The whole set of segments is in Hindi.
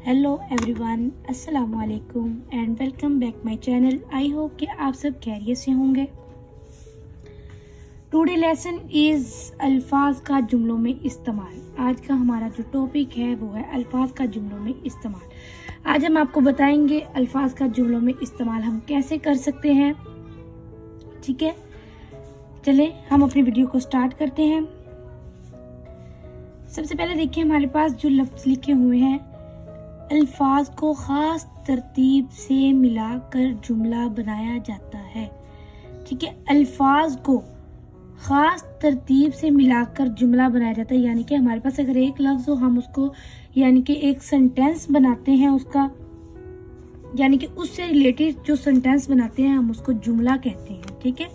हेलो एवरीवन, अस्सलाम वालेकुम and welcome back my channel. I hope कि आप सब खैरियत से होंगे। टुडे लेसन इज अल्फाज का जुमलों में इस्तेमाल। आज का हमारा जो टॉपिक है वो है अल्फाज का जुमलों में इस्तेमाल। आज हम आपको बताएंगे अल्फाज का जुमलों में इस्तेमाल हम कैसे कर सकते हैं। ठीक है, चलें हम अपनी वीडियो को स्टार्ट करते हैं। सबसे पहले देखिए हमारे पास जो लफ्ज लिखे हुए हैं, अल्फाज को खास तरतीब से मिलाकर जुमला बनाया जाता है। ठीक है, अल्फाज को खास तरतीब से मिलाकर जुमला बनाया जाता है, यानी कि हमारे पास अगर एक लफ्ज हो हम उसको यानी कि एक सेंटेंस बनाते हैं, उसका यानी कि उससे रिलेटेड जो सेंटेंस बनाते हैं हम उसको जुमला कहते हैं। ठीक है,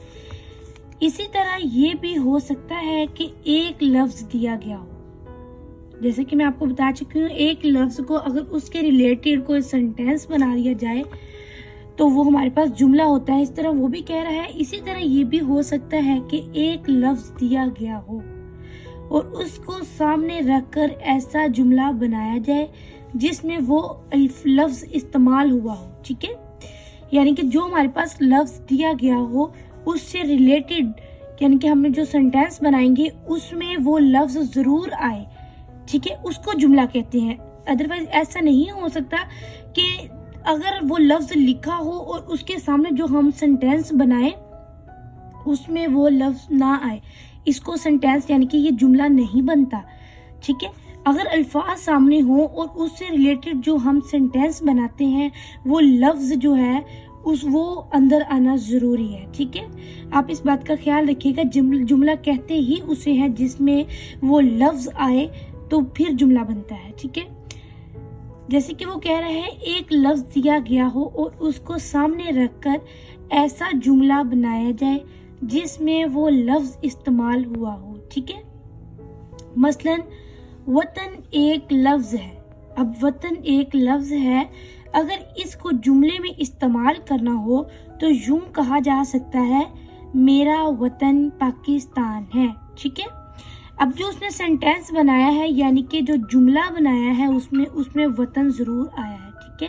इसी तरह ये भी हो सकता है कि एक लफ्ज दिया गया हो, जैसे कि मैं आपको बता चुकी हूँ, एक लफ्ज को अगर उसके रिलेटेड कोई सेंटेंस बना दिया जाए तो वो हमारे पास जुमला होता है। इस तरह वो भी कह रहा है। इसी तरह ये भी हो सकता है कि एक लफ्ज दिया गया हो और उसको सामने रखकर ऐसा जुमला बनाया जाए जिसमें वो लफ्ज इस्तेमाल हुआ हो। ठीक है, यानी कि जो हमारे पास लफ्ज दिया गया हो उससे रिलेटेड, यानी कि हमने जो सेंटेंस बनाएंगे उसमें वो लफ्ज जरूर आए। ठीक है, उसको जुमला कहते हैं। अदरवाइज ऐसा नहीं हो सकता कि अगर वो लफ्ज लिखा हो और उसके सामने जो हम सेंटेंस बनाए उसमें वो लफ्ज ना आए, इसको सेंटेंस यानी कि ये जुमला नहीं बनता। ठीक है, अगर अल्फाज सामने हो और उससे रिलेटेड जो हम सेंटेंस बनाते हैं वो लफ्ज जो है वो अंदर आना जरूरी है। ठीक है, आप इस बात का ख्याल रखिएगा। जुमला कहते ही उसे है जिसमें वो लफ्ज आए तो फिर जुमला बनता है। ठीक है, जैसे कि वो कह रहे हैं एक लफ्ज दिया गया हो और उसको सामने रखकर ऐसा जुमला बनाया जाए जिसमें वो लफ्ज इस्तेमाल हुआ हो। ठीक है, मसलन वतन एक लफ्ज है। अब वतन एक लफ्ज है, अगर इसको जुमले में इस्तेमाल करना हो तो यूं कहा जा सकता है, मेरा वतन पाकिस्तान है। ठीक है, अब जो उसने सेंटेंस बनाया है यानी कि जो जुमला बनाया है उसमें वतन जरूर आया है। ठीक है,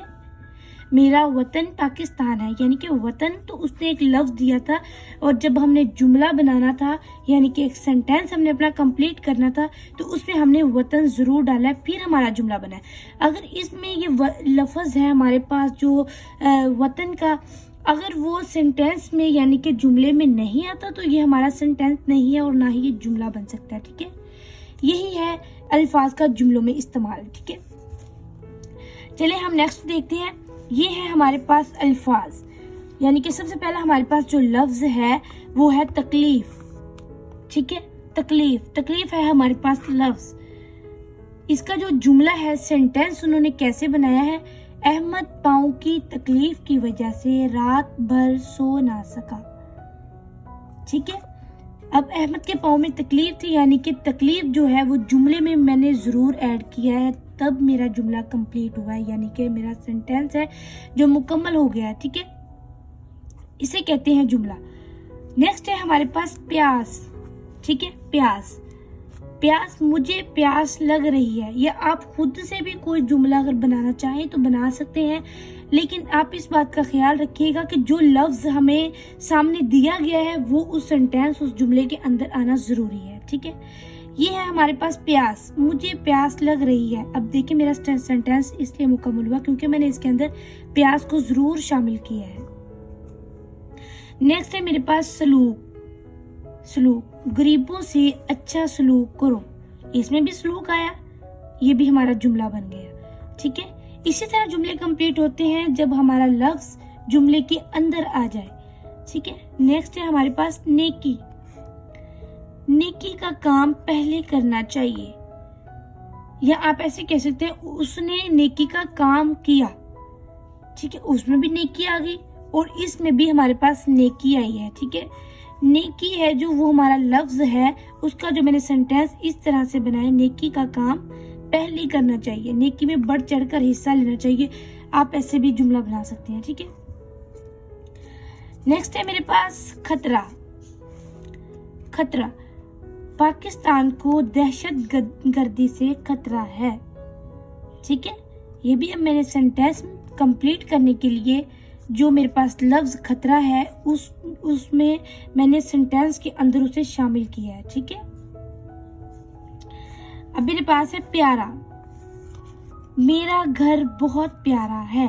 मेरा वतन पाकिस्तान है, यानी कि वतन तो उसने एक लफ्ज दिया था और जब हमने जुमला बनाना था यानी कि एक सेंटेंस हमने अपना कंप्लीट करना था तो उसमें हमने वतन जरूर डाला है, फिर हमारा जुमला बना है। अगर इसमें ये लफ्ज है हमारे पास जो वतन का, अगर वो सेंटेंस में यानी कि जुमले में नहीं आता तो ये हमारा सेंटेंस नहीं है और ना ही ये जुमला बन सकता है। ठीक है, यही है अल्फाज का जुमलों में इस्तेमाल। ठीक है, चलिए हम नेक्स्ट देखते हैं। ये है हमारे पास अल्फाज, यानी कि सबसे पहला हमारे पास जो लफ्ज है वो है तकलीफ। ठीक है, तकलीफ है हमारे पास लफ्ज। इसका जो जुमला है, सेंटेंस उन्होंने कैसे बनाया है, अहमद पाँव की तकलीफ की वजह से रात भर सो ना सका। ठीक है, अब अहमद के पाँव में तकलीफ थी, यानी कि तकलीफ जो है वो जुमले में मैंने जरूर ऐड किया है, तब मेरा जुमला कंप्लीट हुआ है, यानी कि मेरा सेंटेंस है जो मुकम्मल हो गया है। ठीक है, इसे कहते हैं जुमला। नेक्स्ट है हमारे पास प्यास। ठीक है, प्यास, मुझे प्यास लग रही है। या आप खुद से भी कोई जुमला अगर बनाना चाहें तो बना सकते हैं, लेकिन आप इस बात का ख्याल रखिएगा कि जो लफ्ज हमें सामने दिया गया है वो उस सेंटेंस, उस जुमले के अंदर आना जरूरी है। ठीक है, ये है हमारे पास प्यास, मुझे प्यास लग रही है। अब देखिए मेरा सेंटेंस इसलिए मुकम्मल हुआ क्योंकि मैंने इसके अंदर प्यास को जरूर शामिल किया है। नेक्स्ट है मेरे पास सलूक, गरीबों से अच्छा सलूक करो। इसमें भी सलूक आया, ये भी हमारा जुमला बन गया। ठीक है, इसी तरह जुमले कंप्लीट होते हैं जब हमारा लफ्ज जुमले के अंदर आ जाए। ठीक है, नेक्स्ट है हमारे पास नेकी का काम पहले करना चाहिए, या आप ऐसे कह सकते हैं उसने नेकी का काम किया। ठीक है, उसमें भी नेकी आ गई और इसमें भी हमारे पास नेकी आई है। ठीक है, नेकी है जो वो हमारा लफ्ज है, उसका जो मैंने सेंटेंस इस तरह से बनाया, नेकी का काम पहले करना चाहिए, नेकी में बढ़ चढ़कर हिस्सा लेना चाहिए। आप ऐसे भी जुमला बना सकते हैं। ठीक है, नेक्स्ट है मेरे पास खतरा, पाकिस्तान को दहशत गर्दी से खतरा है। ठीक है, ये भी अब मैंने सेंटेंस कंप्लीट करने के लिए जो मेरे पास लफ्ज खतरा है उसमें मैंने सेंटेंस के अंदर उसे शामिल किया है। ठीक है, अब मेरे पास है प्यारा। मेरा घर बहुत प्यारा है।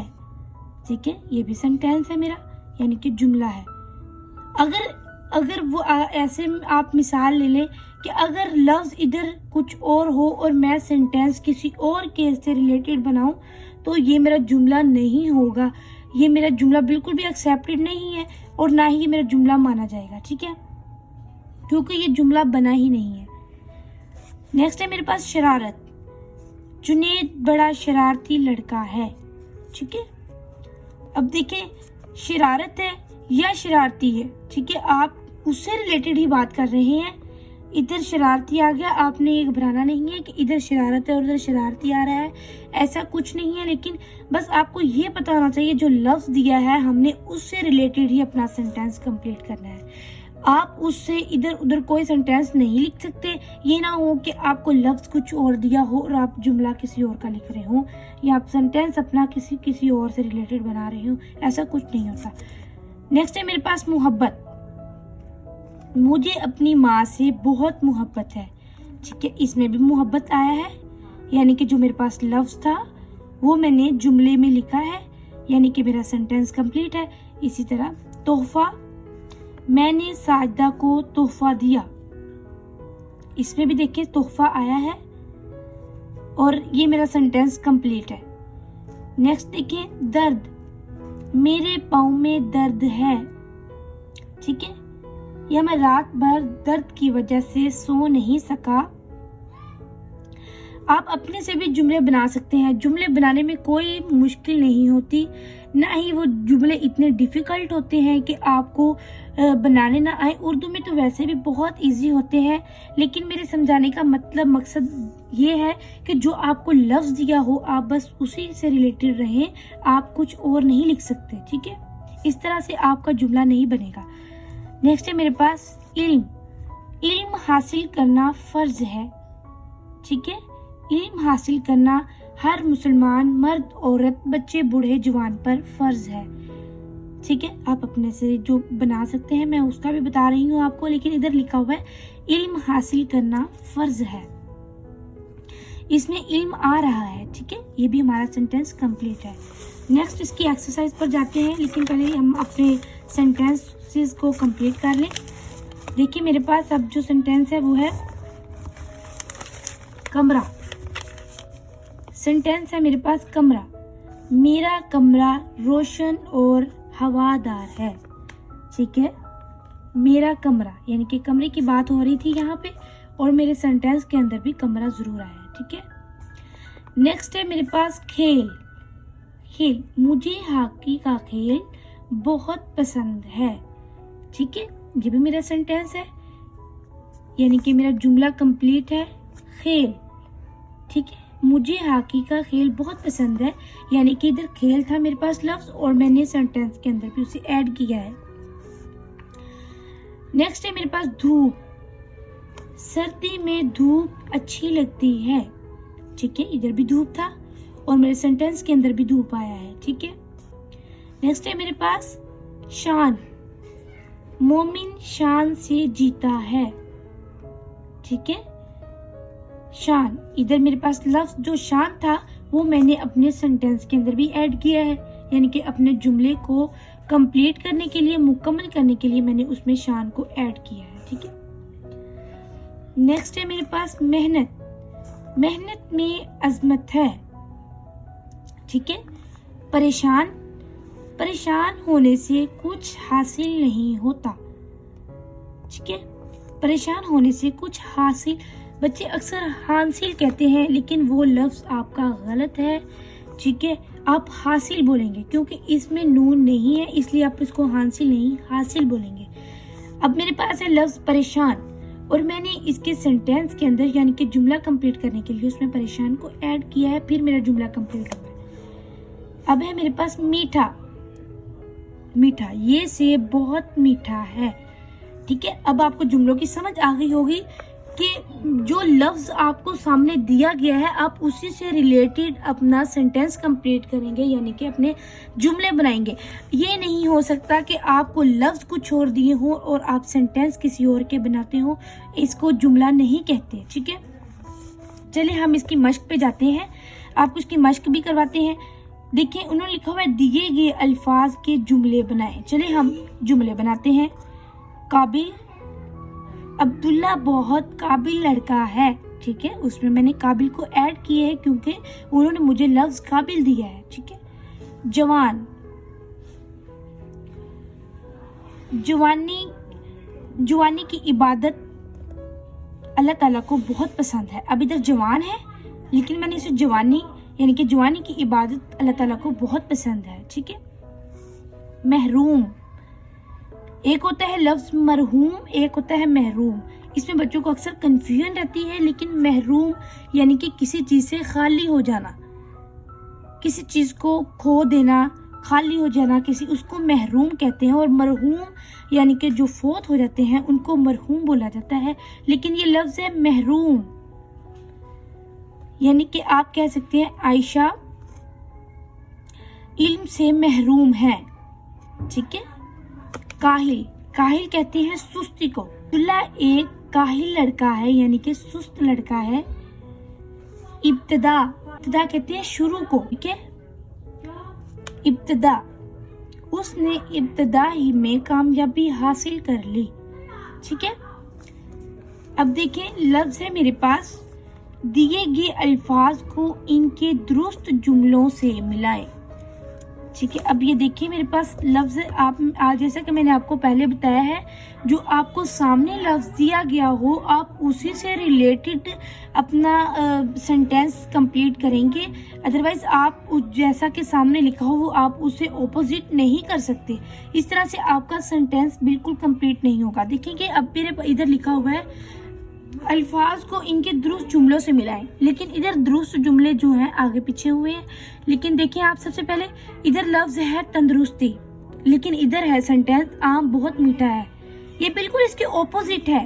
ठीक है, ये भी सेंटेंस है मेरा, यानी कि जुमला है। अगर वो ऐसे आप मिसाल ले लें कि अगर लफ्ज इधर कुछ और हो और मैं सेंटेंस किसी और केस से रिलेटेड बनाऊं तो ये मेरा जुमला नहीं होगा। ये मेरा जुमला बिल्कुल भी एक्सेप्टेड नहीं है और ना ही ये मेरा जुमला माना जाएगा। ठीक है, क्योंकि ये जुमला बना ही नहीं है। नेक्स्ट है मेरे पास शरारत। जुनैद बड़ा शरारती लड़का है। ठीक है, अब देखिए शरारत है या शरारती है। ठीक है, आप उससे रिलेटेड ही बात कर रहे हैं। इधर शरारती आ गया, आपने ये घबराना नहीं है कि इधर शरारत है और उधर शरारती आ रहा है, ऐसा कुछ नहीं है। लेकिन बस आपको ये पता होना चाहिए जो लफ्ज दिया है हमने उससे रिलेटेड ही अपना सेंटेंस कंप्लीट करना है। आप उससे इधर उधर कोई सेंटेंस नहीं लिख सकते। ये ना हो कि आपको लफ्ज कुछ और दिया हो और आप जुमला किसी और का लिख रहे हो या आप सेंटेंस अपना किसी और से रिलेटेड बना रहे हो, ऐसा कुछ नहीं होता। नेक्स्ट है मेरे पास मोहब्बत। मुझे अपनी माँ से बहुत मोहब्बत है। ठीक है, इसमें भी मोहब्बत आया है, यानी कि जो मेरे पास लफ्ज था वो मैंने जुमले में लिखा है, यानी कि मेरा सेंटेंस कंप्लीट है। इसी तरह तोहफा, मैंने साजदा को तोहफा दिया। इसमें भी देखिए तोहफा आया है और ये मेरा सेंटेंस कंप्लीट है। नेक्स्ट देखिए दर्द। मेरे पाँव में दर्द है। ठीक है, या मैं रात भर दर्द की वजह से सो नहीं सका। आप अपने से भी जुमले बना सकते हैं। जुमले बनाने में कोई मुश्किल नहीं होती, ना ही वो जुमले इतने डिफिकल्ट होते हैं कि आपको बनाने ना आए। उर्दू में तो वैसे भी बहुत इजी होते हैं, लेकिन मेरे समझाने का मकसद ये है कि जो आपको लफ्ज दिया हो आप बस उसी से रिलेटेड रहें, आप कुछ और नहीं लिख सकते। ठीक है, इस तरह से आपका जुमला नहीं बनेगा। नेक्स्ट है मेरे पास इल्म। इल्म हासिल करना फर्ज है। ठीक है, इल्म हासिल करना हर मुसलमान मर्द औरत बच्चे बूढ़े जवान पर फर्ज है। ठीक है, आप अपने से जो बना सकते हैं, मैं उसका भी बता रही हूँ आपको, लेकिन इधर लिखा हुआ है इल्म हासिल करना फर्ज है। इसमें इल्म आ रहा है। ठीक है, ये भी हमारा सेंटेंस कंप्लीट है। नेक्स्ट इसकी एक्सरसाइज पर जाते हैं, लेकिन पहले हम अपने सेंटेंसेस को कंप्लीट कर लें। देखिए मेरे पास अब जो सेंटेंस है वो है कमरा। सेंटेंस है मेरे पास कमरा। मेरा कमरा रोशन और हवादार है। ठीक है, मेरा कमरा यानी कि कमरे की बात हो रही थी यहाँ पे, और मेरे सेंटेंस के अंदर भी कमरा जरूर आया है। ठीक है, नेक्स्ट है मेरे पास खेल। खेल, मुझे हॉकी का खेल बहुत पसंद है। ठीक है, ये भी मेरा सेंटेंस है, यानी कि मेरा जुमला कंप्लीट है। खेल, ठीक है, मुझे हॉकी का खेल बहुत पसंद है, यानी कि इधर खेल था मेरे पास लफ्ज और मैंने सेंटेंस के अंदर भी उसे ऐड किया है। नेक्स्ट है मेरे पास धूप। सर्दी में धूप अच्छी लगती है। ठीक है, इधर भी धूप था और मेरे सेंटेंस के अंदर भी धूप आया है। ठीक है, नेक्स्ट है मेरे पास शान। मोमिन शान से जीता है। ठीक है, शान, इधर मेरे पास लफ्ज जो शान था वो मैंने अपने सेंटेंस के अंदर भी ऐड किया है, यानी कि अपने जुमले को कंप्लीट करने के लिए, मुकम्मल करने के लिए मैंने उसमें शान को ऐड किया है। ठीक है, नेक्स्ट है मेरे पास मेहनत। मेहनत में अजमत है। ठीक है, परेशान, परेशान होने से कुछ हासिल नहीं होता। ठीक है, परेशान होने से कुछ हासिल, बच्चे अक्सर हासिल कहते हैं लेकिन वो लफ्ज आपका गलत है। ठीक है, आप हासिल बोलेंगे क्योंकि इसमें नून नहीं है, इसलिए आप इसको हासिल नहीं हासिल बोलेंगे। अब मेरे पास है लफ्ज परेशान और मैंने इसके सेंटेंस के अंदर यानी कि जुमला कंप्लीट करने के लिए उसमें परेशान को ऐड किया है, फिर मेरा जुमला कंप्लीट होगा। अब है मेरे पास मीठा। मीठा, ये सेब बहुत मीठा है। ठीक है, अब आपको जुमलों की समझ आ गई होगी कि जो लफ्ज आपको सामने दिया गया है आप उसी से रिलेटेड अपना सेंटेंस कंप्लीट करेंगे, यानी कि अपने जुमले बनाएंगे। ये नहीं हो सकता कि आपको लफ्ज कुछ और दिए हो और आप सेंटेंस किसी और के बनाते हो, इसको जुमला नहीं कहते। ठीक है, चलिए हम इसकी मश्क पे जाते हैं, आपको इसकी मश्क भी करवाते हैं। देखिए उन्होंने लिखा हुआ है दिए गए अल्फाज के जुमले बनाएं। चलिए हम जुमले बनाते हैं। काबिल, अब्दुल्ला बहुत काबिल लड़का है। ठीक है, उसमें मैंने काबिल को ऐड किया है क्योंकि उन्होंने मुझे लफ्ज काबिल दिया है। ठीक है, जवान, जवानी की इबादत अल्लाह ताला को बहुत पसंद है। अब इधर जवान है लेकिन मैंने इसे जवानी यानी कि जवानी की इबादत अल्लाह ताला को बहुत पसंद है। ठीक है, महरूम, एक होता है लफ्ज मरहूम, एक होता है महरूम। इसमें बच्चों को अक्सर कंफ्यूजन रहती है, लेकिन महरूम यानी कि किसी चीज से खाली हो जाना, किसी चीज को खो देना, खाली हो जाना, किसी उसको महरूम कहते हैं। और मरहूम यानी कि जो फोत हो जाते हैं उनको मरहूम बोला जाता है, लेकिन ये लफ्ज है महरूम, यानी कि आप कह सकते हैं आयशा इल्म से महरूम है। ठीक है, काहिल, काहिल कहते हैं सुस्ती को। अब्दुल्ला एक काहिल लड़का है यानी कि सुस्त लड़का है। इब्तिदा, इब्तिदा कहते हैं शुरू को। ठीक है, इब्तिदा, उसने इब्तिदा ही में कामयाबी हासिल कर ली। ठीक है, अब देखें लफ्ज है मेरे पास, दिए गए अल्फाज को इनके दुरुस्त जुमलों से मिलाएं। ठीक है, अब ये देखिए मेरे पास लफ्ज आप जैसा कि मैंने आपको पहले बताया है, जो आपको सामने लफ्ज दिया गया हो आप उसी से रिलेटेड अपना सेंटेंस कंप्लीट करेंगे। अदरवाइज आप जैसा कि सामने लिखा हो वो आप उसे ऑपोजिट नहीं कर सकते। इस तरह से आपका सेंटेंस बिल्कुल कंप्लीट नहीं होगा। देखेंगे अब मेरे इधर लिखा हुआ है अल्फाज को इनके दुरुस्त जुमलों से मिलाएं, लेकिन इधर दुरुस्त जुमले जो हैं आगे पीछे हुए हैं। लेकिन देखिए आप सबसे पहले इधर लफ्ज है तंदुरुस्ती, लेकिन इधर है सेंटेंस आम बहुत मीठा है। ये बिल्कुल इसके ऑपोजिट है,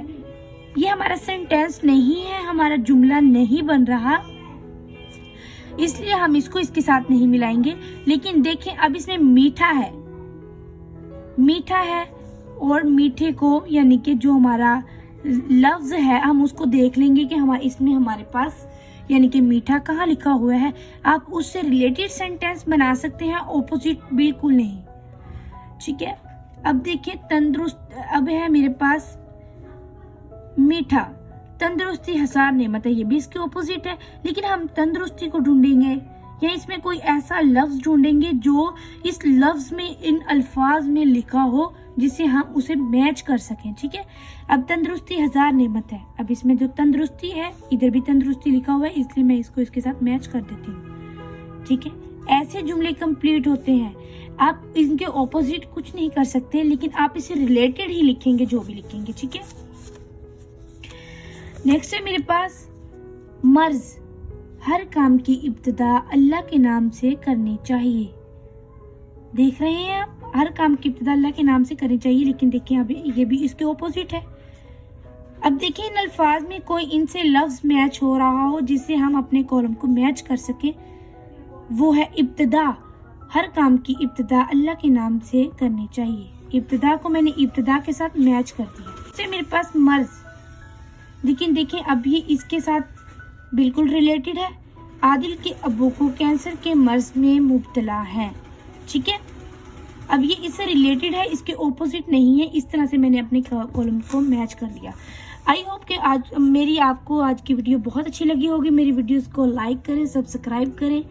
ये हमारा सेंटेंस नहीं है, हमारा जुमला नहीं बन रहा, इसलिए हम इसको इसके साथ नहीं मिलाएंगे। लेकिन देखें अब इसमें मीठा है, मीठा है और मीठे को यानी कि जो हमारा लफ्ज है हम उसको देख लेंगे कि इसमें हमारे पास यानी कि मीठा कहाँ लिखा हुआ है। आप उससे रिलेटेड सेंटेंस बना सकते हैं, ऑपोजिट बिल्कुल नहीं। ठीक है, अब देखिए तंदुरुस्त, अब है मेरे पास मीठा, तंदुरुस्ती हजार नेमत है, ये भी इसके ऑपोजिट है। लेकिन हम तंदुरुस्ती को ढूंढेंगे या इसमें कोई ऐसा लफ्ज ढूंढेंगे जो इस लफ्ज में इन अल्फाज में लिखा हो जिससे हम उसे मैच कर सकें। ठीक है, अब तंदुरुस्ती हजार नेमत है, अब इसमें जो तंदुरुस्ती है इधर भी तंदुरुस्ती लिखा हुआ है, इसलिए मैं इसको इसके साथ मैच कर देती हूँ। ठीक है, ऐसे जुमले कंप्लीट होते हैं। आप इनके ऑपोजिट कुछ नहीं कर सकते, लेकिन आप इसे रिलेटेड ही लिखेंगे जो भी लिखेंगे। ठीक है, नेक्स्ट है मेरे पास मर्ज, हर काम की इब्तिदा अल्लाह के नाम से करनी चाहिए। देख रहे हैं आप, हर काम की इब्तिदा अल्लाह के नाम से करनी चाहिए, लेकिन देखिए अभी ये भी इसके ऑपोजिट है। अब देखिए इन अल्फाज में कोई इनसे लफ्ज मैच हो रहा हो जिससे हम अपने कॉलम को मैच कर सके, वो है इब्तिदा, हर काम की इब्तिदा अल्लाह के नाम से करनी चाहिए। इब्तिदा को मैंने इब्तिदा के साथ मैच कर दिया। इससे मेरे पास मर्ज, लेकिन देखिए अब ये इसके साथ बिल्कुल रिलेटेड है। आदिल के अब्बू को कैंसर के मर्ज में मुब्तला है। ठीक है, अब ये इससे रिलेटेड है, इसके ऑपोजिट नहीं है। इस तरह से मैंने अपने कॉलम को मैच कर दिया। आई होप कि आज आपको आज की वीडियो बहुत अच्छी लगी होगी। मेरी वीडियोस को लाइक करें, सब्सक्राइब करें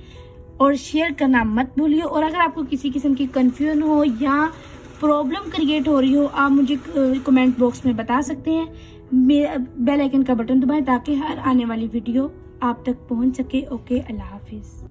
और शेयर करना मत भूलिए। और अगर आपको किसी किस्म की कंफ्यूजन हो या प्रॉब्लम क्रिएट हो रही हो, आप मुझे कमेंट बॉक्स में बता सकते हैं। बेल आइकन का बटन दबाएं ताकि हर आने वाली वीडियो आप तक पहुंच सके। ओके, अल्लाह हाफिज।